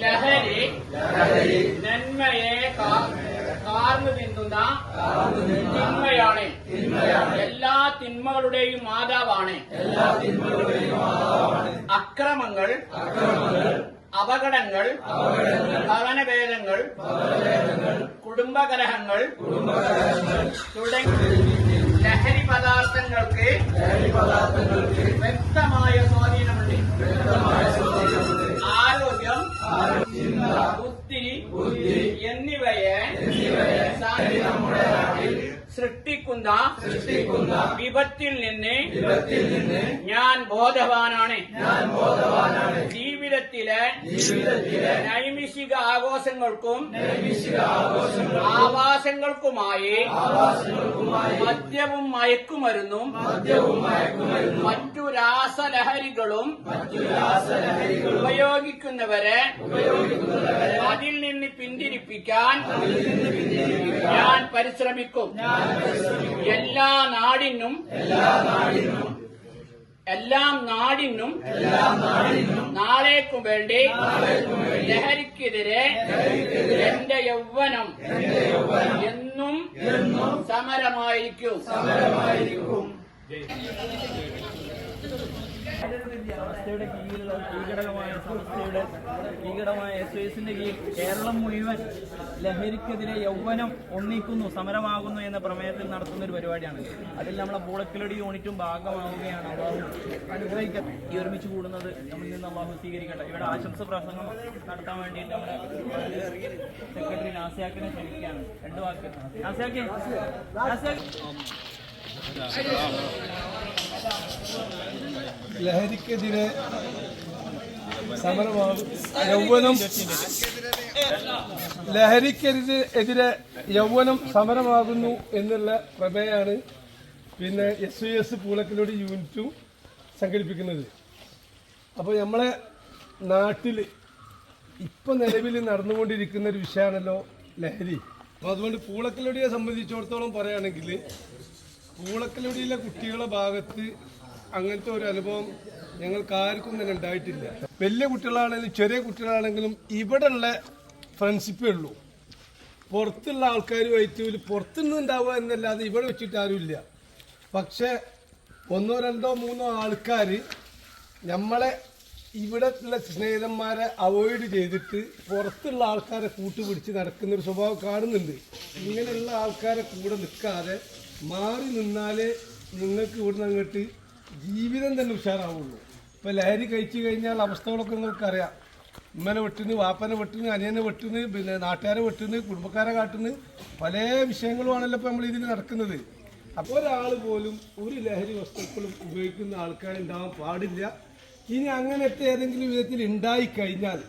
ലഹരി നന്മയെ കാർന്നു തിന്നുന്ന തിന്മയാണ്. എല്ലാ തിന്മകളുടെയും മാതാവാണ്. അക്രമങ്ങൾ, അപകടങ്ങൾ, ഭവനഭേദങ്ങൾ, കുടുംബകലഹങ്ങൾ തുടങ്ങി ലഹരി പദാർത്ഥങ്ങൾക്ക് വ്യക്തമായ സ്വാധീനമുണ്ട്. ആരോഗ്യം, ബുദ്ധി എന്നിവയെ സൃഷ്ടിക്കുന്ന വിപത്തിൽ നിന്ന് ഞാൻ ബോധവാനാണ്. ജീവിതത്തിലെ നൈമിഷിക ആഘോഷങ്ങൾക്കും ആവാസങ്ങൾക്കുമായി മദ്യവും മയക്കുമരുന്നും മറ്റു രാസലഹരികളും ഉപയോഗിക്കുന്നവരെ അതിൽ നിന്ന് പിന്തിരിപ്പിക്കാൻ ഞാൻ പരിശ്രമിക്കും. എല്ലാം നാടിനും നാളേക്കും വേണ്ടി ലഹരിക്കെതിരെ എന്റെ യൗവനം എന്നും സമരമായിരിക്കും. സംസ്ഥയുടെ കീഴിലുള്ള കീഴടമായ SOSന്റെ കീഴിൽ കേരളം മുഴുവൻ ലഹരിക്കെതിരെ യൗവനം ഒന്നിക്കുന്നു, സമരമാകുന്നു എന്ന പ്രമേയത്തിൽ നടത്തുന്ന ഒരു പരിപാടിയാണ്. അതിൽ നമ്മളെ പൂളക്കിലടി യൂണിറ്റും ഭാഗമാവുകയാണ്. അള്ളാഹു അനുഗ്രഹിക്കട്ടെ. ഈ ഒരുമിച്ച് കൂടുന്നത് നമ്മളിൽ നിന്ന് അള്ളാഹു സ്വീകരിക്കട്ടെ. ഇവിടെ ആശംസ പ്രസംഗം നടത്താൻ വേണ്ടിയിട്ട് നമ്മുടെ സെക്രട്ടറി നാസിയാക്കിനെ ക്ഷണിക്കുകയാണ്. 2 വാക്ക് നാസിയാക്കി. ലഹരിക്കെതിരെ സമരമാകും യൗവനം. ലഹരിക്കെതിരെ യൗവനം സമരമാകുന്നു എന്നുള്ള പ്രമേയമാണ് പിന്നെ SOS പൂളക്കിലോട് യൂണിറ്റും സംഘടിപ്പിക്കുന്നത്. അപ്പോൾ നമ്മളെ നാട്ടിൽ ഇപ്പം നിലവിൽ നടന്നുകൊണ്ടിരിക്കുന്ന ഒരു വിഷയമാണല്ലോ ലഹരി. അപ്പോൾ അതുകൊണ്ട് പൂളക്കിലോടിയെ സംബന്ധിച്ചിടത്തോളം പറയുകയാണെങ്കിൽ പൂളക്കിലോടിയിലെ കുട്ടികളുടെ ഭാഗത്ത് അങ്ങനത്തെ ഒരു അനുഭവം ഞങ്ങൾക്ക് ആർക്കും തന്നെ ഉണ്ടായിട്ടില്ല. വലിയ കുട്ടികളാണെങ്കിലും ചെറിയ കുട്ടികളാണെങ്കിലും ഇവിടെയുള്ള ഫ്രണ്ട്ഷിപ്പേ ഉള്ളൂ. പുറത്തുള്ള ആൾക്കാരുമായിട്ട് പുറത്തുനിന്ന് ഉണ്ടാവുക എന്നല്ലാതെ ഇവിടെ വെച്ചിട്ട് ആരുമില്ല. പക്ഷേ 1, 2, 3 ആൾക്കാർ നമ്മളെ ഇവിടെ ഉള്ള സ്നേഹിതന്മാരെ അവോയ്ഡ് ചെയ്തിട്ട് പുറത്തുള്ള ആൾക്കാരെ കൂട്ടുപിടിച്ച് നടക്കുന്നൊരു സ്വഭാവം കാണുന്നുണ്ട്. ഇങ്ങനെയുള്ള ആൾക്കാരെ കൂടെ നിൽക്കാതെ മാറി നിന്നാലേ നിങ്ങൾക്ക് ഇവിടുന്ന് അങ്ങോട്ട് ജീവിതം തന്നെ ഉഷാറാവുള്ളൂ. ഇപ്പോൾ ലഹരി കഴിച്ചു കഴിഞ്ഞാൽ അവസ്ഥകളൊക്കെ നിങ്ങൾക്കറിയാം. ഉമ്മനെ വെട്ടുന്നു, വാപ്പനെ വെട്ടുന്നു, അനിയനെ വെട്ടുന്നു, പിന്നെ നാട്ടുകാരെ വെട്ടുന്നു, കുടുംബക്കാരെ കാട്ടുന്നു, പല വിഷയങ്ങളുമാണല്ലോ ഇപ്പോൾ നമ്മൾ ഇതിൽ നടക്കുന്നത്. അപ്പോൾ ഒരാൾ പോലും ഒരു ലഹരി വസ്തുക്കളും ഉപയോഗിക്കുന്ന ആൾക്കാരുണ്ടാവാൻ പാടില്ല. ഇനി അങ്ങനത്തെ ഏതെങ്കിലും വിധത്തിൽ ഉണ്ടായിക്കഴിഞ്ഞാൽ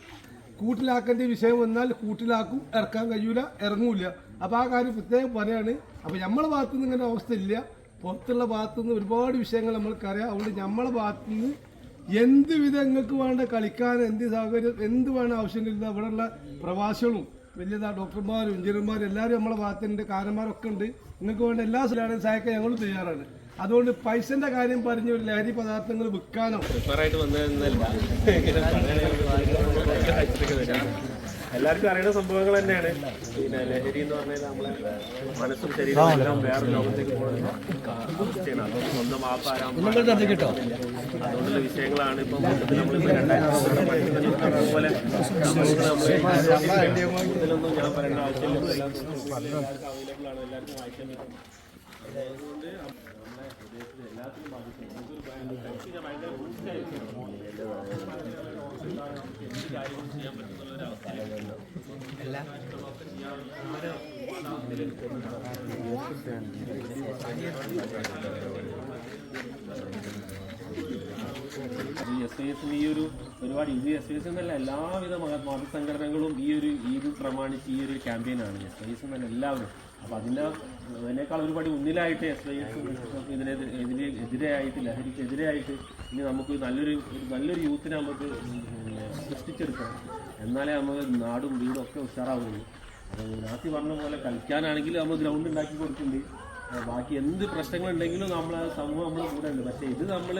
കൂട്ടിലാക്കേണ്ട വിഷയം വന്നാൽ കൂട്ടിലാക്കും, ഇറക്കാൻ കഴിയൂല, ഇറങ്ങൂല. അപ്പോൾ ആ കാര്യം പ്രത്യേകം പറയാണ്. അപ്പോൾ നമ്മളെ ഭാഗത്തുനിന്ന് ഇങ്ങനെ അവസ്ഥ ഇല്ല. പുറത്തുള്ള ഭാഗത്തുനിന്ന് ഒരുപാട് വിഷയങ്ങൾ നമ്മൾക്കറിയാം. അതുകൊണ്ട് നമ്മളെ ഭാഗത്തുനിന്ന് എന്ത് വിധങ്ങൾക്ക് വേണ്ട കളിക്കാൻ എന്ത് സൗകര്യം എന്ത് വേണം ആവശ്യമില്ല. ഇവിടെയുള്ള പ്രവാസികളും വലിയ ഡോക്ടർമാരും എഞ്ചിനീയർമാരും എല്ലാവരും നമ്മളെ ഭാഗത്തുണ്ട്, കാരന്മാരൊക്കെ ഉണ്ട്. നിങ്ങൾക്ക് വേണ്ട എല്ലാ സ്ഥലങ്ങളും സഹായിക്കാൻ ഞങ്ങളും തയ്യാറാണ്. അതുകൊണ്ട് പൈസന്റെ കാര്യം പറഞ്ഞ് ഒരു ലഹരി പദാർത്ഥങ്ങൾ വിൽക്കാനോ എല്ലാവർക്കും അറിയുന്ന സംഭവങ്ങൾ തന്നെയാണ്. പിന്നെ ലഹരി എന്ന് പറഞ്ഞാൽ നമ്മളെ മനസ്സും ശരീരവും എല്ലാം വേറെ ലോകത്തേക്ക് പോകുന്ന അവസ്ഥയാണ്. അത് സ്വന്തം അതുകൊണ്ടുള്ള വിഷയങ്ങളാണ്. ഇപ്പം നമ്മളിപ്പോൾ 2000 പഠിക്കുന്ന പോലെ ഇതിലൊന്നും ഞാൻ പറയേണ്ട ആവശ്യമില്ല. എല്ലാവർക്കും അവൈലബിൾ ആണ്, എല്ലാവർക്കും വായിക്കാൻ പറ്റും. അതുകൊണ്ട് നമ്മുടെ ഹൃദയത്തിൽ എല്ലാത്തിനും ബാധിക്കും. ഭയങ്കര ബുദ്ധിയായിരിക്കും. എന്ത് കാര്യങ്ങളും ചെയ്യാൻ പറ്റുന്ന ഒരവസ്ഥയിലാണ്. SOS ഈ ഒരു ഒരുപാട് SOS എന്നല്ല എല്ലാവിധ മതസംഘടനകളും ഈ ഒരു ഈദ് പ്രമാണിച്ച് ഈ ഒരു ക്യാമ്പയിനാണ്. SOS എന്നല്ല എല്ലാവരും. അപ്പോൾ അതിനേക്കാൾ ഒരുപാട് മുന്നിലായിട്ട് SOS ഇതിനെതിരെയായിട്ട് ലഹരിക്കെതിരെയായിട്ട് ഇനി നമുക്ക് നല്ലൊരു യൂത്തിനെ നമുക്ക് സൃഷ്ടിച്ചെടുക്കണം. എന്നാലേ നമുക്ക് നാടും വീടും ഒക്കെ ഉഷാറാവുള്ളൂ. അപ്പോൾ നാട്ടി പറഞ്ഞ പോലെ കളിക്കാനാണെങ്കിൽ നമ്മൾ ഗ്രൗണ്ട് ഉണ്ടാക്കി കൊടുക്കുന്നുണ്ട്. ബാക്കി എന്ത് പ്രശ്നങ്ങളുണ്ടെങ്കിലും നമ്മളെ സമൂഹം നമ്മളെ കൂടെ ഉണ്ട്. പക്ഷേ ഇത് നമ്മൾ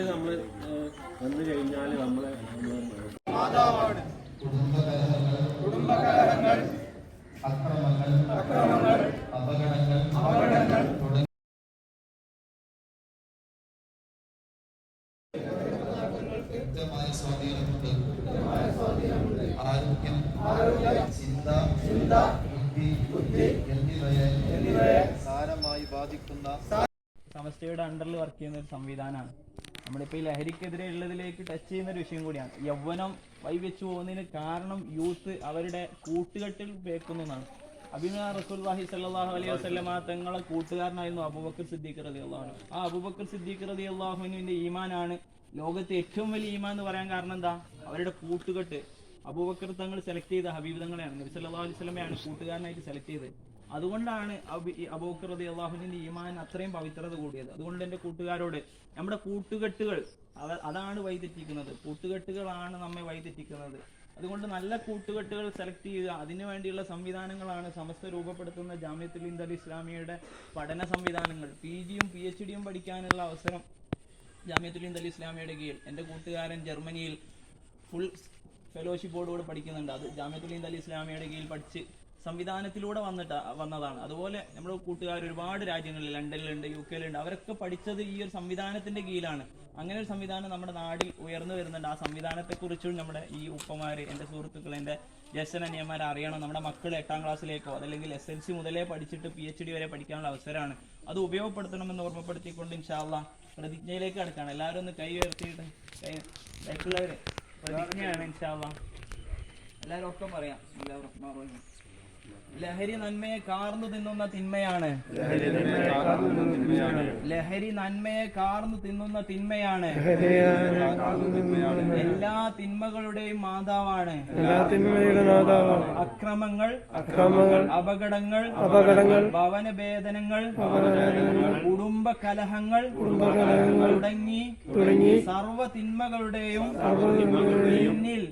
വന്നു കഴിഞ്ഞാൽ നമ്മളെ കുടുംബകലഹങ്ങൾ, അക്രമങ്ങൾ, അപകടങ്ങൾ തുടങ്ങി കൃത്യമായ സ്വാധീനമുണ്ട്. ആരോഗ്യം, ചിന്ത, ബുദ്ധി എന്നിവയെ സാരമായി ബാധിക്കുന്ന സമസ്തയുടെ അണ്ടറിൽ വർക്ക് ചെയ്യുന്ന ഒരു സംവിധാനമാണ്. നമ്മളിപ്പോൾ ഈ ലഹരിക്കെതിരെ ഉള്ളതിലേക്ക് ടച്ച് ചെയ്യുന്ന ഒരു വിഷയം കൂടിയാണ്. യൗവനം വൈവെച്ചു പോകുന്നതിന് കാരണം യൂത്ത് അവരുടെ കൂട്ടുകെട്ടിൽ വേക്കുന്നതാണ്. അബിമാ റസൂലുള്ളാഹി സ്വല്ലല്ലാഹു അലൈഹി വസല്ലമ തങ്ങളെ കൂട്ടുകാരനായിരുന്നു അബൂബക്കർ സിദ്ദീഖ് റളിയല്ലാഹു അൻഹു. ആ അബൂബക്കർ സിദ്ദീഖ് റളിയല്ലാഹു അൻഹുവിന്റെ ഈമാനാണ് ലോകത്തെ ഏറ്റവും വലിയ ഈമാൻ എന്ന് പറയാൻ കാരണം എന്താ? അവരുടെ കൂട്ടുകെട്ട്. അബൂബക്കർ തങ്ങൾ സെലക്ട് ചെയ്ത ഹബീബ് തങ്ങളെയാണ്, നബി സല്ലല്ലാഹു അലൈഹി വസല്ലമയാണ് കൂട്ടുകാരനായിട്ട് സെലക്ട് ചെയ്തത്. അതുകൊണ്ടാണ് അബൂബക്കർ റളിയല്ലാഹു അൻഹുവിന്റെ ഈമാൻ അത്രയും പവിത്രത കൂടിയത്. അതുകൊണ്ട് എൻ്റെ കൂട്ടുകാരോട്, നമ്മുടെ കൂട്ടുകെട്ടുകൾ അതാണ് വഴിതെറ്റിക്കുന്നത്. കൂട്ടുകെട്ടുകളാണ് നമ്മെ വഴിതെറ്റിക്കുന്നത്. അതുകൊണ്ട് നല്ല കൂട്ടുകെട്ടുകൾ സെലക്ട് ചെയ്യുക. അതിനു വേണ്ടിയുള്ള സംവിധാനങ്ങളാണ് സമസ്ത രൂപപ്പെടുത്തുന്ന ജാമിയത്തുൽ ഹിന്ദ് അൽ ഇസ്ലാമിയയുടെ പഠന സംവിധാനങ്ങൾ. PGയും PhDയും പഠിക്കാനുള്ള അവസരം ജാമിയത്തുൽ ഹിന്ദ് അൽ ഇസ്ലാമിയയുടെ കീഴിൽ. എൻ്റെ കൂട്ടുകാരൻ ജർമ്മനിയിൽ ഫുൾ ഫെലോഷിപ്പോടുകൂടെ പഠിക്കുന്നുണ്ട്. അത് ജാമിയത്തുൽ ഹിന്ദ് അൽ ഇസ്ലാമിയയുടെ കീഴിൽ പഠിച്ച് സംവിധാനത്തിലൂടെ വന്നതാണ്. അതുപോലെ നമ്മുടെ കൂട്ടുകാർ ഒരുപാട് രാജ്യങ്ങളിൽ, ലണ്ടനിലുണ്ട്, UK യിലുണ്ട്. അവരൊക്കെ പഠിച്ചത് ഈ ഒരു സംവിധാനത്തിന്റെ കീഴിലാണ്. അങ്ങനെ ഒരു സംവിധാനം നമ്മുടെ നാട്ടിൽ ഉയർന്നു വരുന്നുണ്ട്. ആ സംവിധാനത്തെക്കുറിച്ചും നമ്മുടെ ഈ ഉപ്പമാര്, എൻ്റെ സുഹൃത്തുക്കൾ, എൻ്റെ ജ്യേഷ്ഠനനിയന്മാരെ അറിയണം. നമ്മുടെ മക്കൾ 8ാം ക്ലാസ്സിലേക്കോ അതല്ലെങ്കിൽ SLC മുതലേ പഠിച്ചിട്ട് PhD വരെ പഠിക്കാനുള്ള അവസരമാണ്. അത് ഉപയോഗപ്പെടുത്തണമെന്ന് ഓർമ്മപ്പെടുത്തിക്കൊണ്ട് ഇൻഷാ അല്ലാഹ് പ്രതിജ്ഞയിലേക്ക് കടക്കാണ്. എല്ലാവരും ഒന്ന് കൈ ഉയർത്തിയിട്ട്, ബാക്കിയുള്ളവര് പ്രതിജ്ഞയാണ് ഇൻഷാ അല്ലാഹ്. എല്ലാവരും ഒക്കെ പറയാം. എല്ലാവരും ലഹരി നന്മയെ കാർന്നു തിന്നുന്ന തിന്മയാണ്. ലഹരി നന്മയെ കാർന്നു തിന്നുന്ന തിന്മയാണ്. എല്ലാ തിന്മകളുടെയും മാതാവാണ്. അക്രമങ്ങൾ, അപകടങ്ങൾ, ഭവനഭേദനങ്ങൾ, കുടുംബ കലഹങ്ങൾ തുടങ്ങി സർവ്വ തിന്മകളുടെയും പിന്നിൽ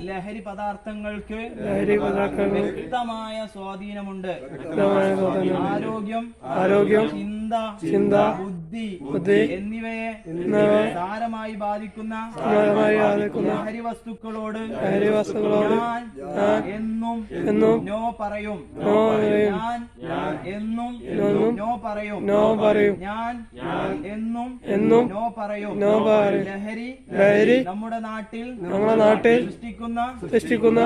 ലഹരി പദാർത്ഥങ്ങൾക്ക് വ്യക്തമായ സ്വാധീനമുണ്ട്. ആരോഗ്യം, ചിന്ത, ബുദ്ധി എന്നിവയെ സാരമായി ബാധിക്കുന്ന ലഹരി വസ്തുക്കളോട് ഞാൻ എന്നും നോ പറയും. ഞാൻ എന്നും നോ പറയും. ഞാൻ എന്നും നോ പറയും. ലഹരി നമ്മുടെ നാട്ടിൽ സൃഷ്ടിക്കുന്ന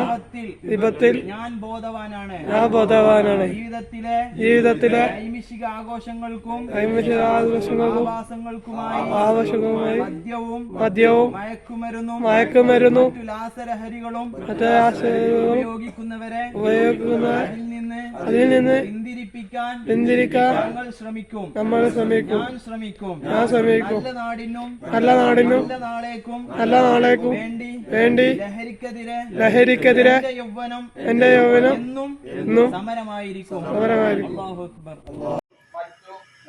വിപത്തിൽ ഞാൻ ബോധവാനാണ്. ജീവിതത്തിലെ നൈമിഷിക ആഘോഷങ്ങൾക്കും ആവാസങ്ങൾക്കുമായി മദ്യവും മയക്കുമരുന്നും മറ്റു രാസലഹരികളും ഉപയോഗിക്കുന്നവരെ അതിൽ നിന്ന് പിന്തിരിപ്പിക്കാൻ നമ്മൾ ശ്രമിക്കും. ഞാൻ ശ്രമിക്കും. നല്ല നാടിനും നല്ല നാളേക്കും വേണ്ടി ലഹരിക്കെതിരെ എന്റെ യൗവനം എന്നും സമരമായിരിക്കും. അല്ലാഹു അക്ബർ.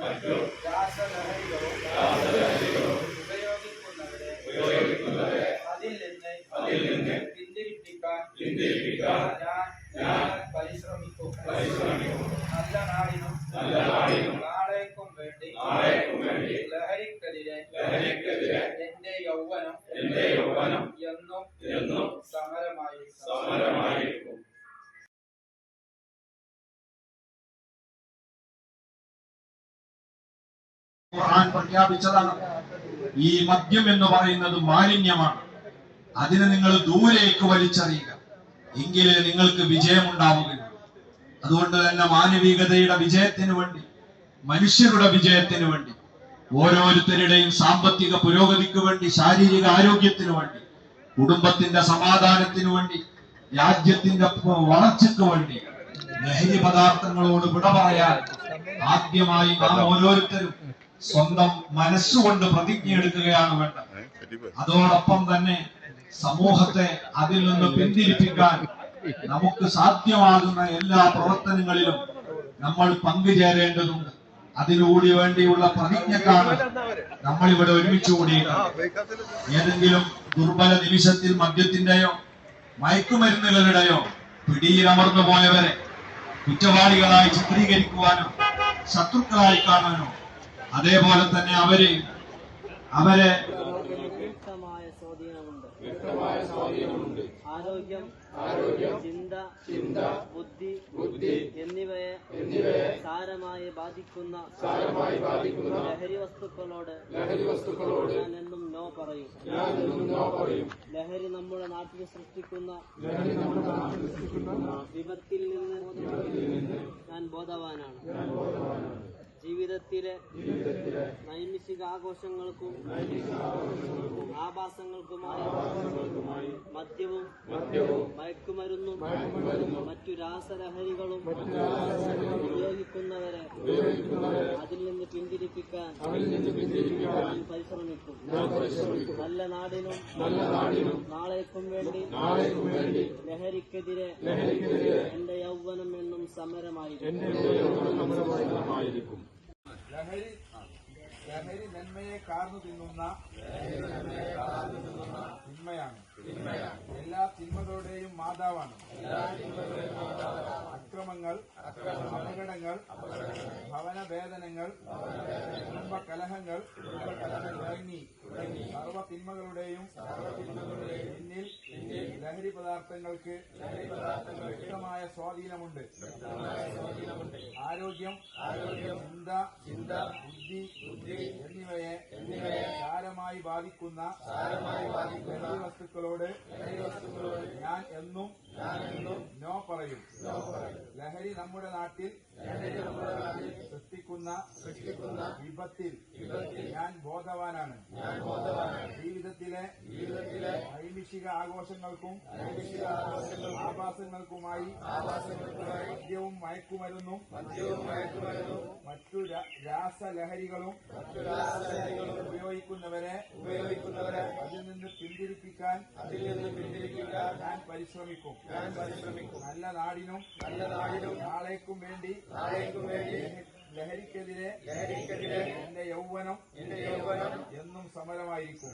മറ്റു രാസലഹരികളും ഉപയോഗിക്കുന്നവരെ അതിൽ നിന്ന് പിന്തിരിപ്പിക്കാൻ ഞാൻ പരിശ്രമിക്കും. നല്ല നാടിനും നാളേക്കും വേണ്ടി ലഹരിക്കെതിരെ എന്റെ യൗവനം എന്നും സമരമായിരിക്കും. ഖുർആൻ പ്രഖ്യാപിച്ചതാണ്. ഈ മദ്യം എന്ന് പറയുന്നത് മാലിന്യമാണ്. അതിനെ നിങ്ങൾ ദൂരേക്ക് വലിച്ചെറിയുക, എങ്കിലേ നിങ്ങൾക്ക് വിജയമുണ്ടാവുകയുള്ളൂ. അതുകൊണ്ട് തന്നെ മാനവികതയുടെ വിജയത്തിന് വേണ്ടി, മനുഷ്യരുടെ വിജയത്തിന് വേണ്ടി, ഓരോരുത്തരുടെയും സാമ്പത്തിക പുരോഗതിക്ക് വേണ്ടി, ശാരീരിക ആരോഗ്യത്തിന് വേണ്ടി, കുടുംബത്തിന്റെ സമാധാനത്തിന് വേണ്ടി, രാജ്യത്തിന്റെ വളർച്ചയ്ക്ക് വേണ്ടി ലഹരി പദാർത്ഥങ്ങളോട് വിട പറയാൻ ആദ്യമായി നാം ഓരോരുത്തരും സ്വന്തം മനസ്സുകൊണ്ട് പ്രതിജ്ഞ എടുക്കുകയാണ് വേണ്ടത്. അതോടൊപ്പം തന്നെ സമൂഹത്തെ അതിൽ നിന്ന് പിന്തിരിപ്പിക്കാൻ നമുക്ക് സാധ്യമാകുന്ന എല്ലാ പ്രവർത്തനങ്ങളിലും നമ്മൾ പങ്കുചേരേണ്ടതുണ്ട്. അതിനുകൂടി വേണ്ടിയുള്ള പ്രതിജ്ഞക്കാണ് നമ്മൾ ഇവിടെ ഒരുമിച്ച് കൂടിയിട്ടുള്ളത്. ഏതെങ്കിലും ദുർബല നിമിഷത്തിൽ മദ്യത്തിന്റെയോ മയക്കുമരുന്നുകളുടെയോ പിടിയിലമർന്നു പോയവരെ കുറ്റവാളികളായി ചിത്രീകരിക്കുവാനോ ശത്രുക്കളായി കാണാനോ, അതേപോലെ തന്നെ അവരെ വ്യക്തമായ സ്വാധീനമുണ്ട്. ആരോഗ്യം, ചിന്ത, ബുദ്ധി എന്നിവയെ സാരമായി ബാധിക്കുന്ന ലഹരി വസ്തുക്കളോട് ഞാൻ എന്നും നോ പറയും. ലഹരി നമ്മുടെ നാട്ടിൽ സൃഷ്ടിക്കുന്ന വിപത്തിൽ നിന്ന് ഞാൻ ബോധവാനാണ്. ജീവിതത്തിലെ നൈമിഷിക ആഘോഷങ്ങൾക്കും ആഭാസങ്ങൾക്കുമായി മദ്യവും മയക്കുമരുന്നും മറ്റു രാസലഹരികളും ഉപയോഗിക്കുന്നവരെ അതിൽ നിന്ന് പിന്തിരിപ്പിക്കാൻ ഞാൻ പരിശ്രമിക്കും. നല്ല നാടിനും നാളേക്കും വേണ്ടി ലഹരിക്കെതിരെ എന്റെ യൗവനം എന്നും സമരമായിരിക്കും. ലഹരി നന്മയെ കാർന്നു തിന്നുന്ന തിന്മയാണ്. എല്ലാ തിന്മകളുടെയും മാതാവാണ്. അക്രമങ്ങൾ, അപകടങ്ങൾ, ഭവനഭേദനങ്ങൾ, കുടുംബകലഹങ്ങൾ തുടങ്ങി സർവ തിന്മകളുടെയും പിന്നിൽ ലഹരി പദാർത്ഥങ്ങൾക്ക് വ്യക്തമായ സ്വാധീനമുണ്ട്. ആരോഗ്യം, ചിന്ത, ബുദ്ധി എന്നിവയെ സാരമായി ബാധിക്കുന്ന ലഹരി വസ്തുക്കളോട് ഞാൻ എന്നും നോ പറയും. ലഹരി നമ്മുടെ നാട്ടിൽ സൃഷ്ടിക്കുന്ന വിപത്തിൽ ഞാൻ ബോധവാനാണ്. ജീവിതത്തിലെ നൈമിഷിക ആഘോഷങ്ങൾക്കും ആഭാസങ്ങൾക്കുമായി മദ്യവും മയക്കുമരുന്നും മറ്റു രാസലഹരികളും ഉപയോഗിക്കുന്നവരെ അതിൽ നിന്ന് പിന്തിരിപ്പിക്കാൻ ഞാൻ പരിശ്രമിക്കും. നല്ല നാടിനും നാളേക്കും വേണ്ടി ലഹരിക്കെതിരെ എന്റെ യൗവനം എന്നും സമരമായിരിക്കും.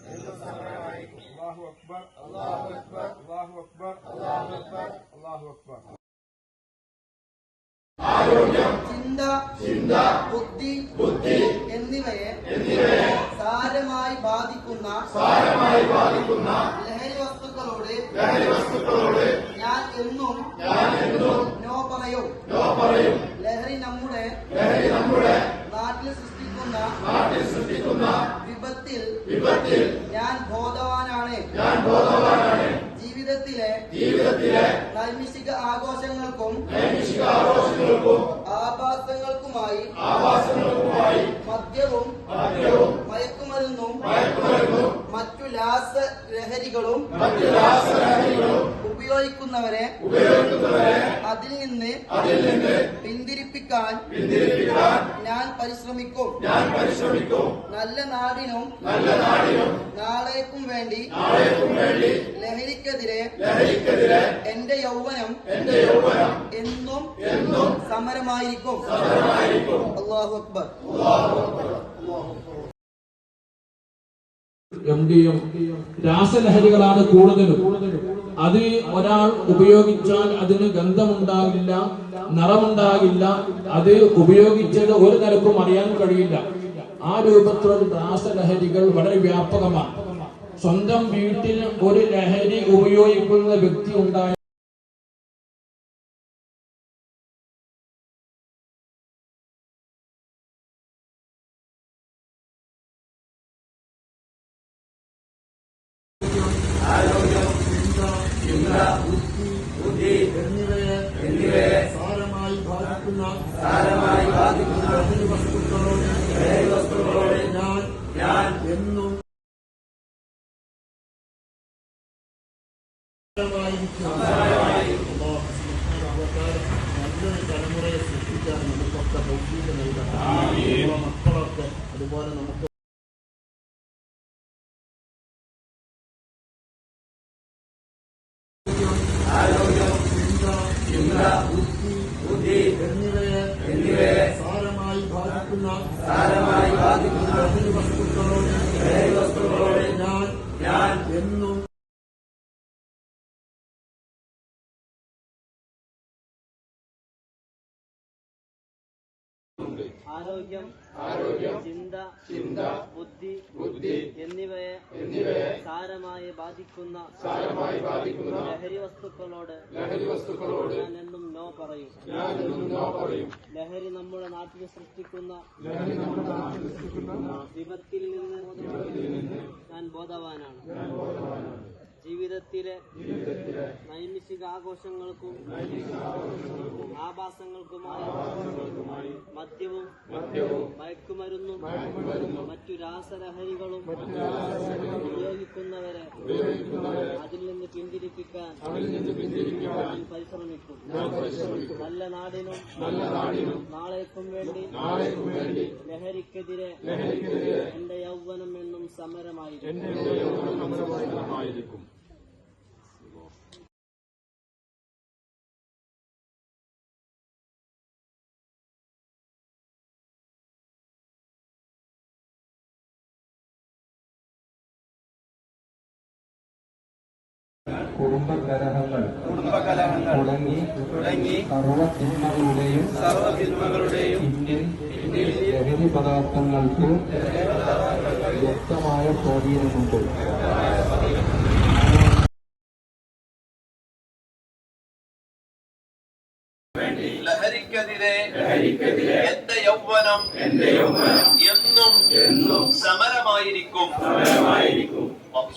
അല്ലാഹു അക്ബർ, അല്ലാഹു അക്ബർ, അല്ലാഹു അക്ബർ, അല്ലാഹു അക്ബർ, അല്ലാഹു അക്ബർ. ചിന്ത, ബുദ്ധി എന്നിവയെ സാരമായി ബാധിക്കുന്ന ലഹരി വസ്തുക്കളോട് ഞാൻ എന്നും നോ പറയും. ലഹരി നമ്മുടെ നാട്ടിൽ സൃഷ്ടിക്കുന്ന വിപത്തിൽ ഞാൻ ബോധവാനാണ്. ജീവിതത്തിലെ നൈമിഷിക ആഘോഷങ്ങൾക്കും ആഭാസങ്ങൾക്കുമായി മദ്യവും മയക്കുമരുന്നും മറ്റു രാസലഹരികളും ഉപയോഗിക്കുന്നവരെ അതിൽ നിന്ന് പിന്തിരിപ്പിക്കാൻ ഞാൻ പരിശ്രമിക്കും. നല്ല നാടിനും നാളേക്കും വേണ്ടി ലഹരിക്കെതിരെ എന്റെ യൗവനം എന്നും സമരമായിരിക്കും. അല്ലാഹു അക്ബർ. എംഡിയും രാസലഹരികളാണ് കൂടുതലും. അത് ഒരാൾ ഉപയോഗിച്ചാൽ അതിന് ഗന്ധമുണ്ടാകില്ല, നിറമുണ്ടാകില്ല. അത് ഉപയോഗിച്ചത് ഒരു നിലക്കും അറിയാൻ കഴിയില്ല. ആ രൂപത്തിലുള്ള രാസലഹരികൾ വളരെ വ്യാപകമാണ്. സ്വന്തം വീട്ടിൽ ഒരു ലഹരി ഉപയോഗിക്കുന്ന വ്യക്തി ഉണ്ടായ ബുദ്ധി എന്നിവയെ സാരമായി ബാധിക്കുന്ന ലഹരി വസ്തുക്കളോട് ഞാൻ എന്നും നല്ലൊരു തലമുറയെ സൃഷ്ടിക്കാൻ നമുക്കൊക്കെ ബൗദ്ധിക നൽകണം. മക്കളൊക്കെ അതുപോലെ നമുക്ക് ബുദ്ധി എന്നിവയെ സാരമായി ബാധിക്കുന്ന ലഹരി വസ്തുക്കളോട് ഞാൻ എന്നും ആരോഗ്യം, ചിന്ത, ബുദ്ധി എന്നിവയെ സാരമായി ബാധിക്കുന്ന ലഹരി വസ്തുക്കളോട് ഞാൻ എന്നും നോ പറയും. ലഹരി നമ്മുടെ നാട്ടിൽ സൃഷ്ടിക്കുന്ന വിപത്തിൽ നിന്ന് ഞാൻ ബോധവാനാണ്. ജീവിതത്തിലെ നൈമിഷിക ആഘോഷങ്ങൾക്കും ആഭാസങ്ങൾക്കുമായി മദ്യവും മയക്കുമരുന്നും മറ്റു രാസലഹരികളും ഉപയോഗിക്കുന്നവരെ അതിൽ നിന്ന് പിന്തിരിപ്പിക്കാൻ ഞാൻ പരിശ്രമിക്കും. നല്ല നാടിനും നാളേക്കും വേണ്ടി ലഹരിക്കെതിരെ എന്റെ യൗവനം എന്നും സമരമായിരിക്കും. കുടുംബകലഹങ്ങൾ തുടങ്ങി സർവ്വതിന്മകളുടെയും പിന്നിൽ ലഹരി പദാർത്ഥങ്ങൾക്ക് വ്യക്തമായ സ്വാധീനമുണ്ട്. ലഹരിക്കെതിരെ എന്റെ യൗവനം എന്നും സമരമായിരിക്കും. അല്ലാഹു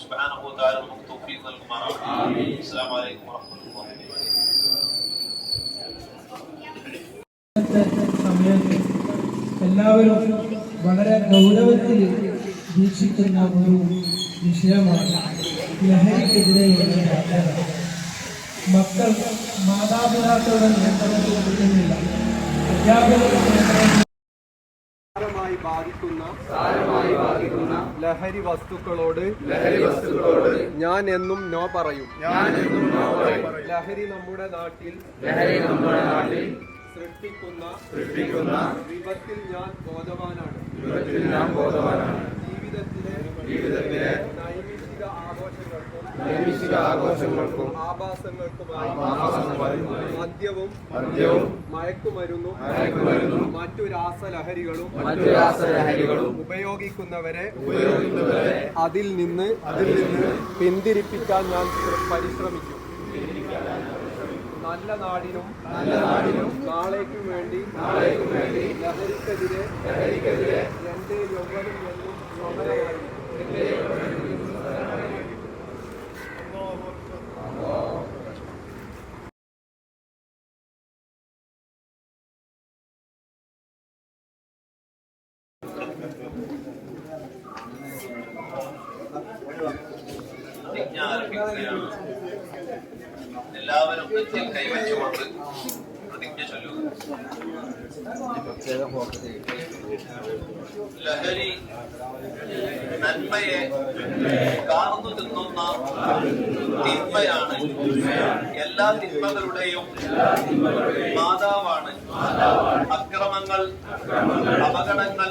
സുബ്ഹാനഹു വ തആല നമുക്ക് തൗഫീഖ് നൽകുമാറാവട്ടെ. അസ്സലാമു അലൈക്കും വറഹ്മത്തുള്ളാഹി. സമയത്ത് എല്ലാവരും വളരെ ഗൗരവത്തിൽ വീക്ഷിക്കുന്ന ഒരു വിഷയമാണ് ലഹരിക്കെതിരെയുള്ള ജാഗ്രത. മക്കൾ മാതാപിതാക്കളുടെ നിയന്ത്രണത്തിൽ കിട്ടുന്നില്ല. അധ്യാപകരുടെ സാരമായി ബാധിക്കുന്ന ലഹരി വസ്തുക്കളോട് ഞാൻ എന്നും നോ പറയും. ലഹരി നമ്മുടെ നാട്ടിൽ സൃഷ്ടിക്കുന്ന വിപത്തിൽ ഞാൻ ബോധവാനാണ്. ജീവിതത്തിലെ നൈമിഷിക ആഘോഷങ്ങൾക്കും ആഭാസങ്ങൾക്കുമായി മദ്യവും മയക്കുമരുന്നും മറ്റു രാസലഹരികളും ഉപയോഗിക്കുന്നവരെ അതിൽ നിന്ന് പിന്തിരിപ്പിക്കാൻ ഞാൻ പരിശ്രമിക്കും. നല്ല നാടിനും നാളേക്കും വേണ്ടി ലഹരിക്കെതിരെ എന്റെ യൗവനം എന്നും സമരമായിരിക്കും. എല്ലാവരും കൈവച്ചുകൊണ്ട് പ്രതിജ്ഞ ചൊല്ലുക. ലഹരി നന്മയെ കാർന്നു തിന്നുന്ന തിന്മയാണ്. എല്ലാ തിന്മകളുടെയും മാതാവാണ്. അക്രമങ്ങൾ, അപകടങ്ങൾ,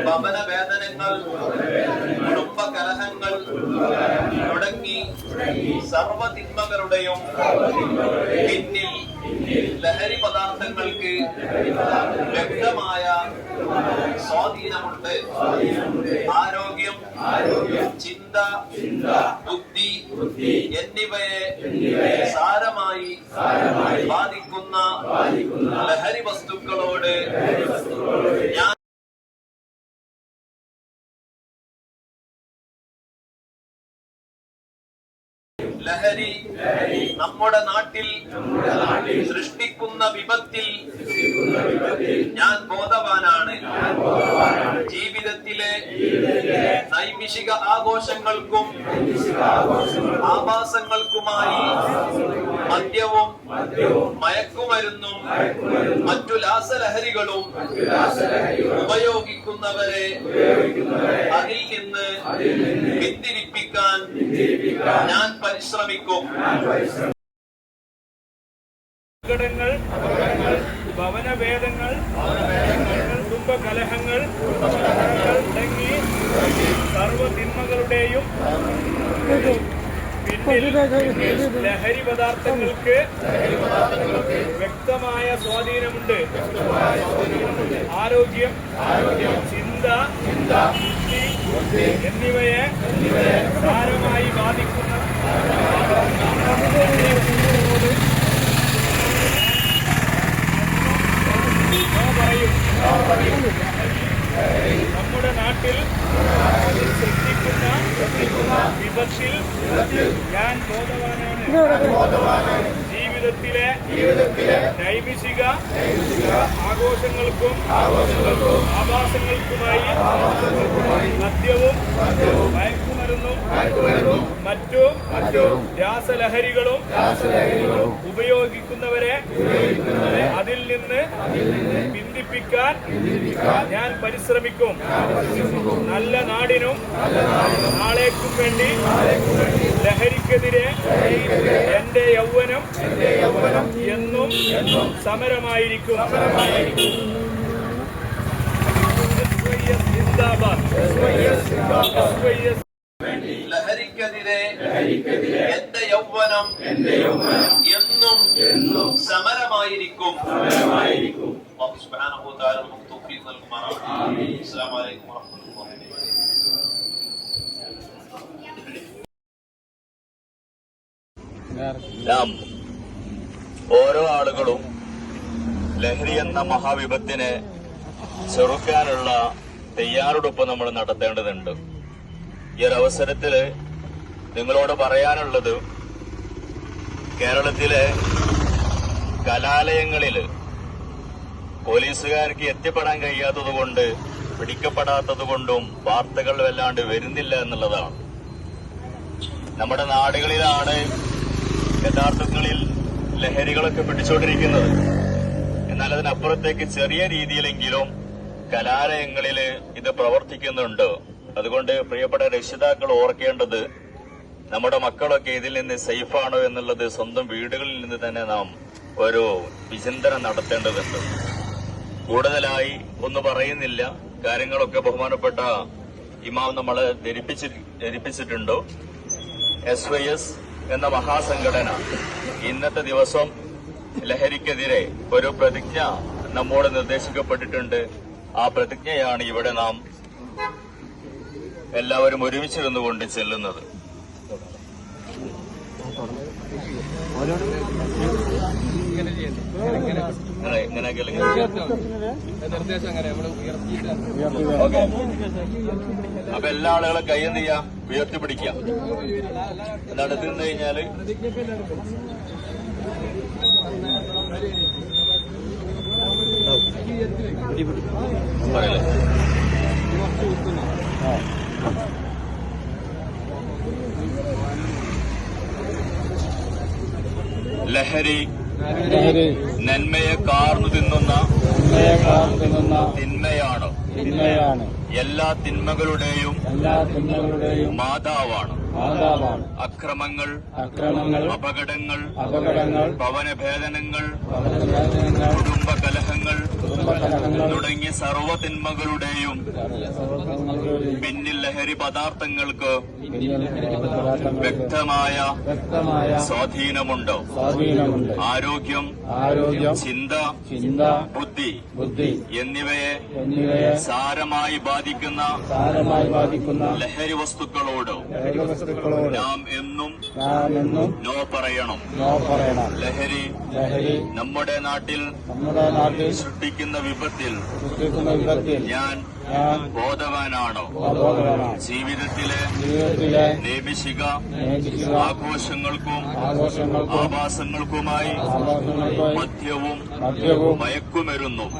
ഭവനവേദനങ്ങൾ, കുടുംബകലഹങ്ങൾ തുടങ്ങി സർവ തിന്മകളുടെയും പിന്നിൽ ലഹരി പദാർത്ഥങ്ങൾക്ക് വ്യക്തമായ സ്വാധീനമുണ്ട്. ആരോഗ്യം, ചിന്ത, ബുദ്ധി എന്നിവയെ സാരമായി ബാധിക്കുന്ന ലഹരി വസ്തുക്കളോട് ഞാൻ ലഹരി നമ്മുടെ നാട്ടിൽ സൃഷ്ടിക്കുന്ന വിപത്തിൽ ഞാൻ ബോധവാനാണ്. ജീവിതത്തിലെ നൈമിഷിക ആഘോഷങ്ങൾക്കും ആഭാസങ്ങൾക്കുമായി മദ്യവും മയക്കുമരുന്നും മറ്റു രാസലഹരികളും ഉപയോഗിക്കുന്നവരെ അതിൽ നിന്ന് പിന്തിരിപ്പിക്കാൻ ഞാൻ പരിശ്രമിക്കും. അപകടങ്ങൾ, ഭവനഭേദങ്ങൾ, കുടുംബകലഹങ്ങൾ തുടങ്ങി സർവ്വതിന്മകളുടെയും പിന്നിൽ ലഹരി പദാർത്ഥങ്ങൾക്ക് വ്യക്തമായ സ്വാധീനമുണ്ട്. ആരോഗ്യം, ചിന്ത, ബുദ്ധി എന്നിവയെ സാരമായി ബാധിക്കുന്ന നമ്മുടെ നാട്ടിൽ ശ്രദ്ധിക്കുന്ന വിപത്തിൽ ഞാൻ ബോധവാനാണ്. ജീവിതത്തിലെ നൈമിഷിക ആഘോഷങ്ങൾക്കും ആഭാസങ്ങൾക്കുമായി മദ്യവും മയക്കുമരുന്നും മറ്റു രാസലഹരികളും ഉപയോഗിക്കുന്നവരെ അതിൽ നിന്ന് പിന്തിപ്പിക്കാൻ ഞാൻ പരിശ്രമിക്കും. നല്ല നാടിനും നാളേക്കും വേണ്ടി ലഹരിക്കെതിരെ എന്റെ യൗവനം എന്നും സമരമായിരിക്കും. ലഹരിക്കെതിരെ എന്റെ യൗവനം എന്നും സമരമായിരിക്കും. അല്ലാഹു സുബ്ഹാനഹു വ തആല നമുക്ക് തൗഫീഖ് നൽകുമാറാവട്ടെ. അസ്സലാമു അലൈക്കും വറഹ്മത്തുള്ളാഹി. നാം ഓരോ ആളുകളും ലഹരി എന്ന മഹാവിപത്തിനെ ചെറുക്കാനുള്ള തയ്യാറെടുപ്പ് നമ്മൾ നടത്തേണ്ടതുണ്ട്. ഈ ഒരു അവസരത്തിൽ നിങ്ങളോട് പറയാനുള്ളത്, കേരളത്തിലെ കലാലയങ്ങളിൽ പോലീസുകാർക്ക് എത്തിപ്പെടാൻ കഴിയാത്തതുകൊണ്ട്, പിടിക്കപ്പെടാത്തതുകൊണ്ടും വാർത്തകൾ വല്ലാണ്ട് വരുന്നില്ല എന്നുള്ളതാണ്. നമ്മുടെ നാടുകളിലാണ് യഥാർത്ഥങ്ങളിൽ ലഹരികളൊക്കെ പിടിച്ചുകൊണ്ടിരിക്കുന്നത്. എന്നാൽ അതിനപ്പുറത്തേക്ക് ചെറിയ രീതിയിലെങ്കിലും കലാലയങ്ങളിൽ ഇത് പ്രവർത്തിക്കുന്നുണ്ട്. അതുകൊണ്ട് പ്രിയപ്പെട്ട രക്ഷിതാക്കൾ ഓർക്കേണ്ടത്, നമ്മുടെ മക്കളൊക്കെ ഇതിൽ നിന്ന് സേഫാണോ എന്നുള്ളത് സ്വന്തം വീടുകളിൽ നിന്ന് തന്നെ നാം ഒരു വിചിന്തനം നടത്തേണ്ടതുണ്ട്. കൂടുതലായി ഒന്നും പറയുന്നില്ല, കാര്യങ്ങളൊക്കെ ബഹുമാനപ്പെട്ട ഇമാം നമ്മളെ ധരിപ്പിച്ചിട്ടുണ്ടോ. SYS എന്ന മഹാസംഘടന ഇന്നത്തെ ദിവസം ലഹരിക്കെതിരെ ഒരു പ്രതിജ്ഞ നമ്മോട് നിർദ്ദേശിക്കപ്പെട്ടിട്ടുണ്ട്. ആ പ്രതിജ്ഞയാണ് ഇവിടെ നാം എല്ലാവരും ഒരുമിച്ച് നിന്നുകൊണ്ട് ചെല്ലുന്നത്. ഓക്കെ, അപ്പൊ എല്ലാ ആളുകളും കൈ എന്ത് ചെയ്യാം, ഉയർത്തിപ്പിടിക്കാം. നടത്തി നിന്ന് കഴിഞ്ഞാല് പറയല്ലേ. ലഹരി നന്മയെ കാർന്നു തിന്നുന്ന തിന്മയാണ്. എല്ലാ തിന്മകളുടെയും മാതാവാണ്. അക്രമങ്ങൾ, അപകടങ്ങൾ, ഭവനഭേദനങ്ങൾ, കുടുംബ കലഹങ്ങൾ തുടങ്ങിയ സർവ്വ തിന്മകളുടെയും പിന്നിൽ ലഹരി പദാർത്ഥങ്ങൾക്ക് വ്യക്തമായ സ്വാധീനമുണ്ട്. ആരോഗ്യം, ചിന്ത, ബുദ്ധി എന്നിവയെ സാരമായി ബാധിക്കുന്ന ലഹരി വസ്തുക്കളോട് നാം എന്നും നോ പറയണം. ലഹരി നമ്മുടെ നാട്ടിൽ സൃഷ്ടിക്കുന്ന വിപത്തിൽ ഞാൻ ബോധവാനാണോ. ജീവിതത്തിലെ നൈമിഷിക ആഘോഷങ്ങൾക്കും ആഭാസങ്ങൾക്കുമായി മദ്യവും മയക്കുമരുന്നും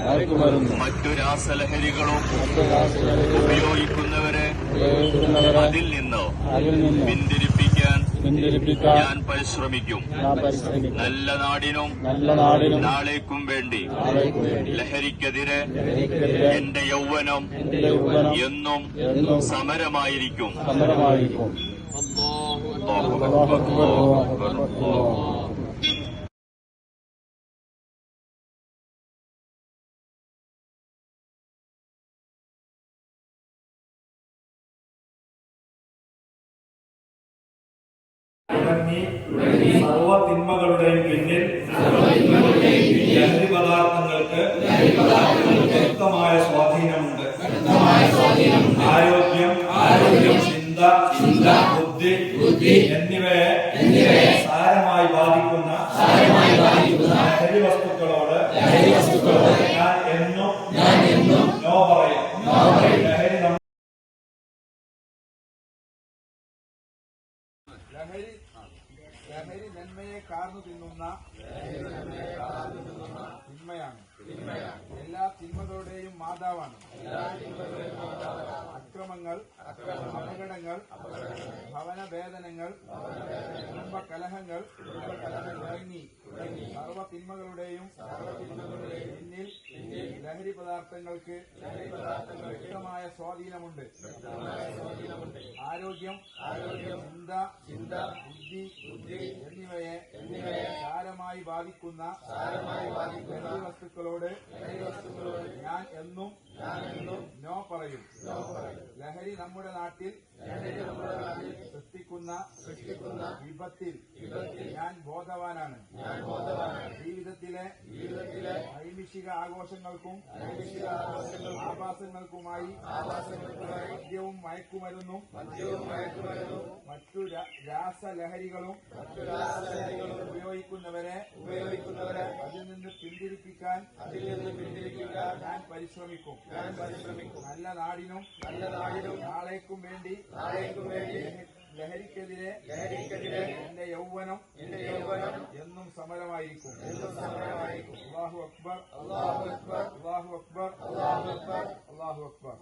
മറ്റു രാസലഹരികളും ഉപയോഗിക്കുന്നവരെ അതിൽ നിന്ന് പിന്തിരിപ്പിക്കാൻ ഞാൻ പരിശ്രമിക്കും. നല്ല നാടിനും നാളേക്കും വേണ്ടി ലഹരിക്കെതിരെ എന്റെ യൗവനം എന്നും സമരമായിരിക്കും. തുടങ്ങി സർവ്വ തിന്മകളുടെയും പിന്നിൽ ലഹരി പദാർത്ഥങ്ങൾക്ക് വ്യക്തമായ അപകടങ്ങൾ, ഭവനഭേദനങ്ങൾ, കുടുംബകലഹങ്ങൾ തുടങ്ങി സർവ തിന്മകളുടെയും പിന്നിൽ ലഹരി പദാർത്ഥങ്ങൾക്ക് വ്യക്തമായ സ്വാധീനമുണ്ട്. ആരോഗ്യം, ചിന്ത, ബുദ്ധി എന്നിവയെ സാരമായി ബാധിക്കുന്ന ലഹരി വസ്തുക്കളോട് ഞാൻ എന്നും നോ പറയും. ലഹരി നമ്മുടെ നാട്ടിൽ സൃഷ്ടിക്കുന്ന വിപത്തിൽ ഞാൻ ബോധവാനാണ്. ജീവിതത്തിലെ നൈമിഷിക ആഘോഷങ്ങൾക്കും ആഭാസങ്ങൾക്കുമായി മദ്യവും മയക്കുമരുന്നും മറ്റു രാസലഹരികളും ഉപയോഗിക്കുന്നവരെ അതിൽ നിന്ന് പിന്തിരിപ്പിക്കാൻ ഞാൻ പരിശ്രമിക്കും. നല്ല നാടിനും നാളേക്കും വേണ്ടി ലഹരിക്കെതിരെ എന്റെ യൗവനം എന്നും സമരമായിരിക്കും. അല്ലാഹു അക്ബർ, അല്ലാഹു അക്ബർ, അല്ലാഹു അക്ബർ, അല്ലാഹു അക്ബർ, അല്ലാഹു അക്ബർ.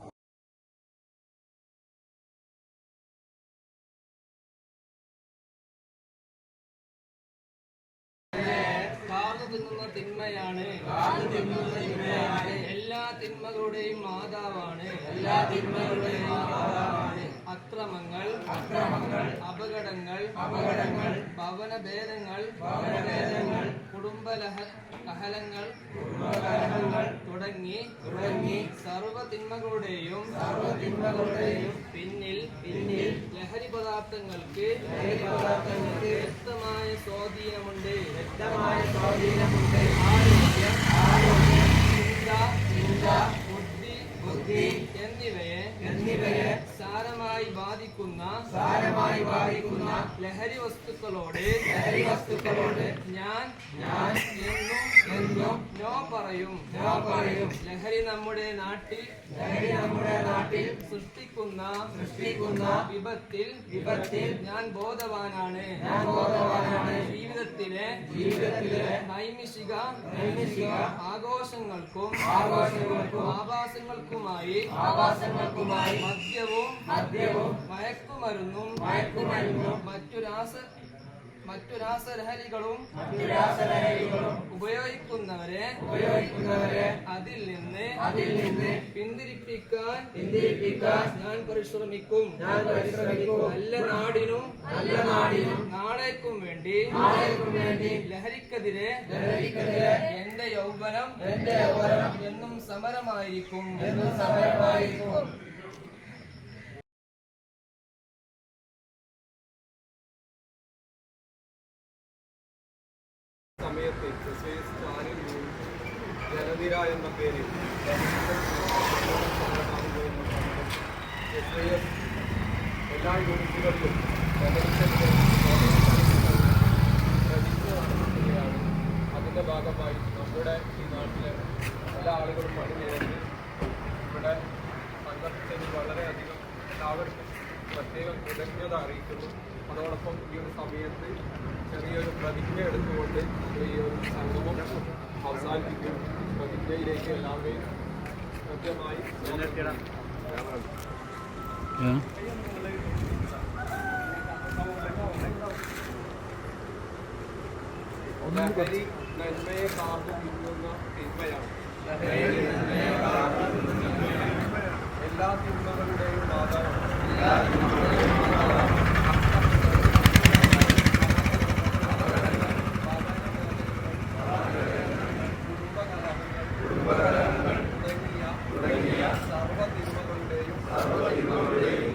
തിന്നുന്ന തിന്മയാണ്, എല്ലാ തിന്മകളുടെയും മാതാവാണ്. അക്രമങ്ങൾ, അപകടങ്ങൾ, ഭവനഭേദങ്ങൾ, കുടുംബകലഹങ്ങൾ തുടങ്ങി സർവ തിന്മകളുടെയും പിന്നിൽ ലഹരി പദാർത്ഥങ്ങൾക്ക് വ്യക്തമായ സ്വാധീനമുണ്ട്. ചിന്ത, ബുദ്ധി എന്നിവയെ സാരമായി ബാധിക്കുന്ന ലഹരി വസ്തുക്കളോട് ഞാൻ എന്നും നോ പറയും. ലഹരി നമ്മുടെ നാട്ടിൽ സൃഷ്ടിക്കുന്ന വിപത്തിൽ ഞാൻ ബോധവാനാണ്. ജീവിതത്തിലെ നൈമിഷിക ആഘോഷങ്ങൾക്കും ആഭാസങ്ങൾക്കുമായി മദ്യവും മയക്കുമരുന്നും മറ്റു രാസലഹരികളും ഉപയോഗിക്കുന്നവരെ അതിൽ നിന്ന് പിന്തിരിപ്പിക്കാൻ ഞാൻ പരിശ്രമിക്കും. നല്ല നാടിനും നാളേക്കും വേണ്ടി ലഹരിക്കെതിരെ എന്റെ യൗവനം എന്നും സമരമായിരിക്കും. സമയത്ത് ജനനിര എന്ന പേരിൽ എല്ലാ യൂണിറ്റുകളിലും നടത്തുകയാണ്. അതിൻ്റെ ഭാഗമായി നമ്മുടെ ഈ നാട്ടിലെ എല്ലാ ആളുകളും അണിനിരന്ന് ഇവിടെ സംഘടിച്ചതിൽ വളരെയധികം എല്ലാവർക്കും പ്രത്യേകം കൃതജ്ഞത അറിയിക്കുന്നു. അതോടൊപ്പം ഈ ഒരു സമയത്ത് ചെറിയൊരു പ്രതിജ്ഞ എടുത്തുകൊണ്ട് ഈ ഒരു സംഗമം അവസാനിപ്പിക്കും. പ്രതിജ്ഞയിലേക്ക് എല്ലാവരെയും കൃത്യമായി ലഹരി നന്മയെ കാത്തു തിന്നുന്ന തിന്മയാണ്. എല്ലാ തിന്മകളുടെയും മാതാവാണ്. തുടങ്ങിയ സർവ തിന്മകളുടെയും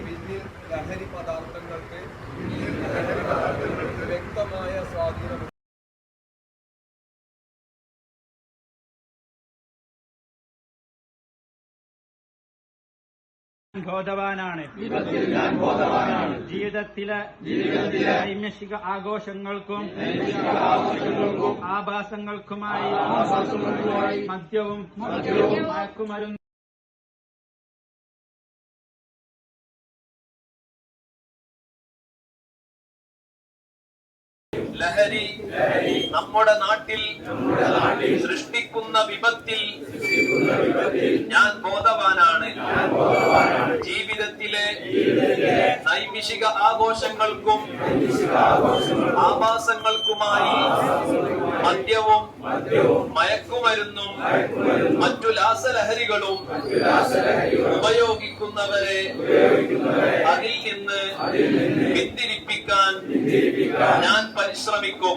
പിന്നിൽ ലഹരി പദാർത്ഥങ്ങൾക്ക് വ്യക്തമായ സ്വാധീനം. ബോധവാനാണ്. ജീവിതത്തിലെ നൈമിഷിക ആഘോഷങ്ങൾക്കും ആഭാസങ്ങൾക്കുമായി മദ്യവും മയക്കുമരുന്നും ലഹരി നമ്മുടെ നാട്ടിൽ സൃഷ്ടിക്കുന്ന വിപത്തിൽ ഞാൻ ബോധവാനാണ്. ജീവിതത്തിലെ നൈമിഷിക ആഘോഷങ്ങൾക്കും ആഭാസങ്ങൾക്കുമായി മദ്യവും മയക്കുമരുന്നും മറ്റു രാസലഹരികളും ഉപയോഗിക്കുന്നവരെ അതിൽ നിന്ന് പിന്തിരിപ്പിക്കാൻ ഞാൻ പരിശ്രമിക്കും.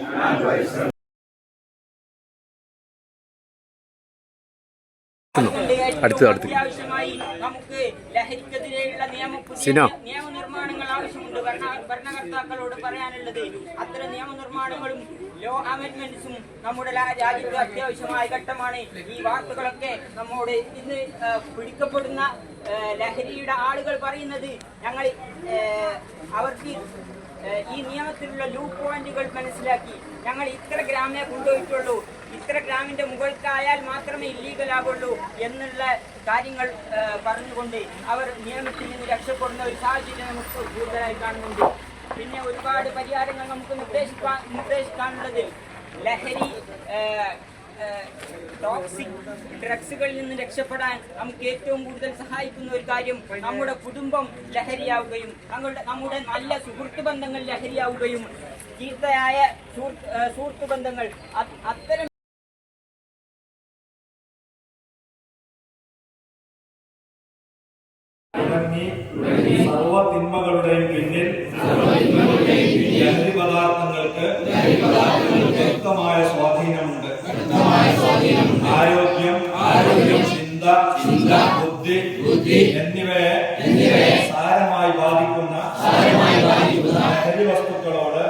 അത്യാവശ്യമായി നമുക്ക് ലഹരിക്കെതിരെയുള്ള നിയമനിർമ്മാണങ്ങൾ ആവശ്യമുണ്ട്. ഭരണകർത്താക്കളോട് പറയാനുള്ളത് അത്തരം നിയമനിർമ്മാണങ്ങളും ലോ അമെന്റ്മെന്റ്സും നമ്മുടെ രാജ്യത്ത് അത്യാവശ്യമായ ഘട്ടമാണ്. ഈ വാർത്തകളൊക്കെ നമ്മോട് ഇന്ന് പിടിക്കപ്പെടുന്ന ലഹരിയുടെ ആളുകൾ പറയുന്നത് ഞങ്ങൾ അവർക്ക് ഈ നിയമത്തിലുള്ള ലൂപ്പ് പോയിന്റുകൾ മനസ്സിലാക്കി ഞങ്ങൾ ഇത്ര ഗ്രാമേ കൊണ്ടുപോയിട്ടുള്ളൂ, ഇത്ര ഗ്രാമിന്റെ മുകൾക്കായാൽ മാത്രമേ ഇല്ലീഗലാകുള്ളൂ എന്നുള്ള കാര്യങ്ങൾ പറഞ്ഞുകൊണ്ട് അവർ നിയമത്തിൽ നിന്ന് രക്ഷപ്പെടുന്ന ഒരു സാഹചര്യം നമുക്ക് കൂടുതലായി കാണുന്നുണ്ട്. പിന്നെ ഒരുപാട് പരിഹാരങ്ങൾ നമുക്ക് നിർദ്ദേശിക്കാനുള്ളത് ലഹരി ടോക്സിക് ഡ്രഗ്സുകളിൽ നിന്ന് രക്ഷപ്പെടാൻ നമുക്ക് ഏറ്റവും കൂടുതൽ സഹായിക്കുന്ന ഒരു കാര്യം നമ്മുടെ കുടുംബം ലഹരിയാവുകയും നമ്മുടെ നല്ല സുഹൃത്ത് ബന്ധങ്ങൾ ലഹരിയാവുകയും ചീത്തയായ സുഹൃത്ത് ബന്ധങ്ങൾ അത്തരം സർവ തിന്മകളുടെയും പിന്നിൽ ലഹരി പദാർത്ഥങ്ങൾക്ക് വ്യക്തമായ സ്വാധീനമുണ്ട്. ആരോഗ്യം, ചിന്ത, ബുദ്ധി എന്നിവയെ സാരമായി ബാധിക്കുന്ന ലഹരി വസ്തുക്കളോട്